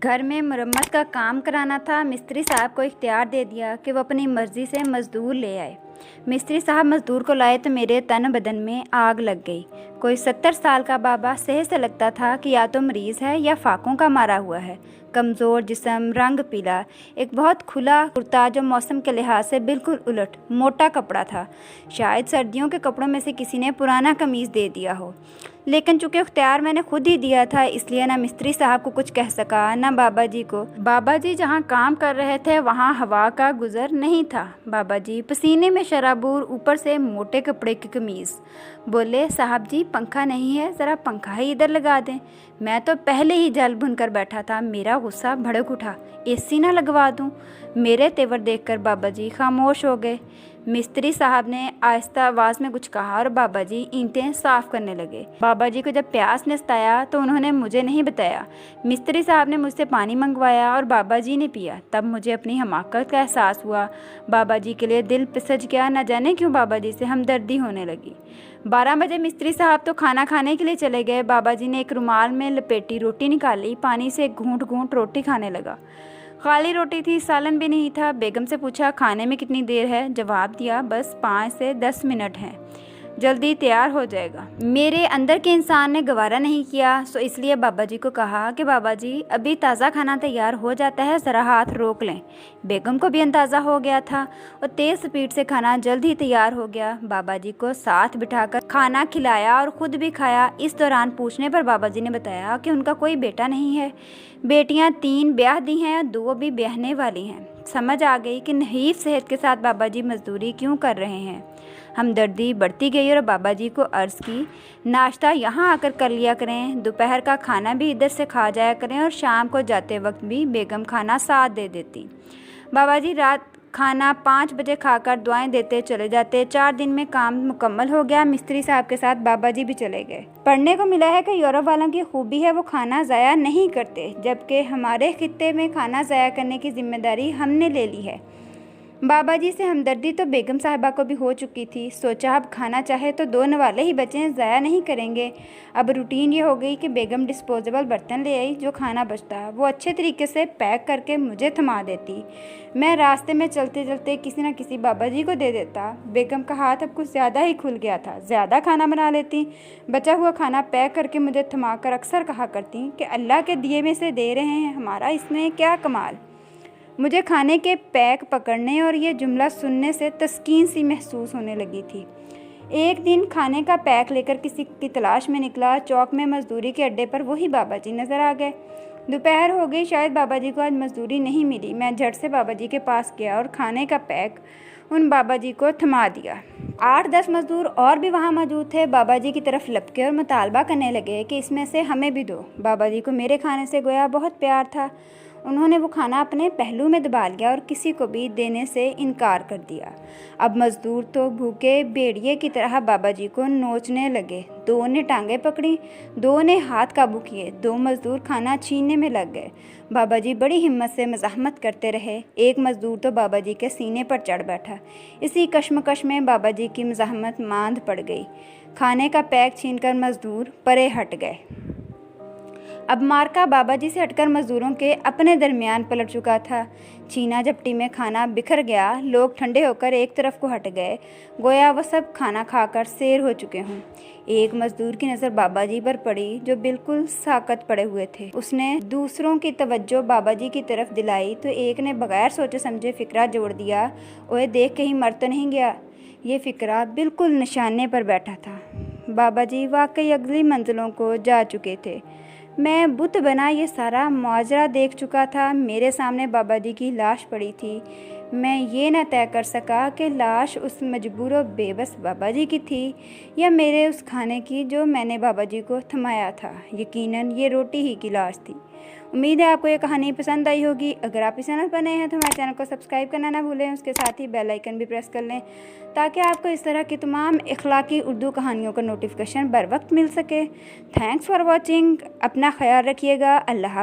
घर में मरम्मत का काम कराना था। मिस्त्री साहब को इख्तियार दे दिया कि वो अपनी मर्ज़ी से मज़दूर ले आए। मिस्त्री साहब मज़दूर को लाए तो मेरे तन बदन में आग लग गई। कोई 70 साल का बाबा सेहत से लगता था कि या तो मरीज़ है या फाकों का मारा हुआ है। कमज़ोर जिस्म, रंग पीला, एक बहुत खुला कुर्ता जो मौसम के लिहाज से बिल्कुल उलट मोटा कपड़ा था। शायद सर्दियों के कपड़ों में से किसी ने पुराना कमीज़ दे दिया हो, लेकिन चूँकि इख्तियार मैंने खुद ही दिया था, इसलिए ना मिस्त्री साहब को कुछ कह सका ना बाबा जी को। बाबा जी जहाँ काम कर रहे थे वहाँ हवा का गुजर नहीं था। बाबा जी पसीने में शराबूर, ऊपर से मोटे कपड़े की कमीज़। बोले, साहब जी पंखा नहीं है, ज़रा पंखा ही इधर लगा दें। मैं तो पहले ही जल भुन कर बैठा था। मेरा गुस्सा भड़क उठा। एसी ना लगवा दूँ? मेरे तेवर देखकर बाबा जी खामोश हो गए। मिस्त्री साहब ने आहिस्ता आवाज़ में कुछ कहा और बाबा जी ईंटें साफ़ करने लगे। बाबा जी को जब प्यास ने सताया तो उन्होंने मुझे नहीं बताया। मिस्त्री साहब ने मुझसे पानी मंगवाया और बाबा जी ने पिया। तब मुझे अपनी हमाकत का एहसास हुआ। बाबा जी के लिए दिल पिसज गया। न जाने क्यों बाबा जी से हमदर्दी होने लगी। 12 बजे मिस्त्री साहब तो खाना खाने के लिए चले गए। बाबा जी ने एक रुमाल में लपेटी रोटी निकाली, पानी से घूंट घूंट रोटी खाने लगा। खाली रोटी थी, सालन भी नहीं था। बेगम से पूछा, खाने में कितनी देर है? जवाब दिया, बस 5 से 10 मिनट हैं, जल्दी तैयार हो जाएगा। मेरे अंदर के इंसान ने गवारा नहीं किया, सो इसलिए बाबा जी को कहा कि बाबा जी अभी ताज़ा खाना तैयार हो जाता है, ज़रा हाथ रोक लें। बेगम को भी अंदाज़ा हो गया था और तेज़ स्पीड से खाना जल्द ही तैयार हो गया। बाबा जी को साथ बिठाकर खाना खिलाया और ख़ुद भी खाया। इस दौरान पूछने पर बाबा जी ने बताया कि उनका कोई बेटा नहीं है, बेटियां 3 ब्याह दी हैं और 2 भी ब्याहने वाली हैं। समझ आ गई कि नहीफ सेहत के साथ बाबा जी मजदूरी क्यों कर रहे हैं। हमदर्दी बढ़ती गई और बाबा जी को अर्ज़ की, नाश्ता यहाँ आकर कर लिया करें, दोपहर का खाना भी इधर से खा जाया करें और शाम को जाते वक्त भी बेगम खाना साथ दे देती। बाबा जी रात खाना 5 बजे खाकर दुआएं देते चले जाते। 4 दिन में काम मुकम्मल हो गया। मिस्त्री साहब के साथ बाबा जी भी चले गए। पढ़ने को मिला है कि यूरोप वालों की खूबी है वो खाना ज़ाया नहीं करते, जबकि हमारे खित्ते में खाना ज़ाया करने की जिम्मेदारी हमने ले ली है। बाबा जी से हमदर्दी तो बेगम साहिबा को भी हो चुकी थी। सोचा अब खाना चाहे तो 2 नवाले ही बचे, ज़ाया नहीं करेंगे। अब रूटीन ये हो गई कि बेगम डिस्पोजेबल बर्तन ले आई, जो खाना बचता वो अच्छे तरीके से पैक करके मुझे थमा देती। मैं रास्ते में चलते चलते किसी न किसी बाबा जी को दे देता। बेगम का हाथ अब कुछ ज़्यादा ही खुल गया था, ज़्यादा खाना बना लेती। बचा हुआ खाना पैक करके मुझे थमा कर अक्सर कहा करती कि अल्लाह के दिए में से दे रहे हैं, हमारा इसमें क्या कमाल। मुझे खाने के पैक पकड़ने और ये जुमला सुनने से तस्कीन सी महसूस होने लगी थी। एक दिन खाने का पैक लेकर किसी की तलाश में निकला। चौक में मजदूरी के अड्डे पर वही बाबा जी नज़र आ गए। दोपहर हो गई, शायद बाबा जी को आज मजदूरी नहीं मिली। मैं झट से बाबा जी के पास गया और खाने का पैक उन बाबा जी को थमा दिया। 8-10 मजदूर और भी वहाँ मौजूद थे। बाबा जी की तरफ लपके और मुतालबा करने लगे कि इसमें से हमें भी दो। बाबा जी को मेरे खाने से गोया बहुत प्यार था। उन्होंने वो खाना अपने पहलू में दबा लिया और किसी को भी देने से इनकार कर दिया। अब मज़दूर तो भूखे भेड़िए की तरह बाबा जी को नोचने लगे। 2 ने टांगें पकड़ी, 2 ने हाथ काबू किए। 2 मज़दूर खाना छीनने में लग गए। बाबा जी बड़ी हिम्मत से मज़ाहमत करते रहे। एक मज़दूर तो बाबा जी के सीने पर चढ़ बैठा। इसी कश्मकश में बाबा जी की मज़ाहमत मांद पड़ गई। खाने का पैक छीनकर मज़दूर परे हट गए। अब मार्का बाबा जी से हटकर मज़दूरों के अपने दरमियान पलट चुका था। छीना झपटी में खाना बिखर गया। लोग ठंडे होकर एक तरफ को हट गए, गोया वो सब खाना खाकर सैर हो चुके हों। एक मज़दूर की नज़र बाबा जी पर पड़ी जो बिल्कुल साकत पड़े हुए थे। उसने दूसरों की तवज्जो बाबा जी की तरफ दिलाई तो एक ने बगैर सोचे समझे फ़िक्रा जोड़ दिया, ओए देख कहीं मर तो नहीं गया। ये फ़िक्रा बिल्कुल निशाने पर बैठा था। बाबा जी वाकई अगली मंजिलों को जा चुके थे। मैं बुत बना ये सारा माजरा देख चुका था। मेरे सामने बाबा जी की लाश पड़ी थी। मैं ये न तय कर सका कि लाश उस मजबूर और बेबस बाबा जी की थी या मेरे उस खाने की जो मैंने बाबा जी को थमाया था। यकीनन ये रोटी ही की लाश थी। उम्मीद है आपको ये कहानी पसंद आई होगी। अगर आप इस चैनल पर नए हैं तो हमारे चैनल को सब्सक्राइब करना ना भूलें। उसके साथ ही बेल आइकन भी प्रेस कर लें ताकि आपको इस तरह की तमाम इखलाकी उर्दू कहानियों का नोटिफिकेशन बर वक्त मिल सके। Thanks for watching. अपना ख्याल रखिएगा। अल्लाह।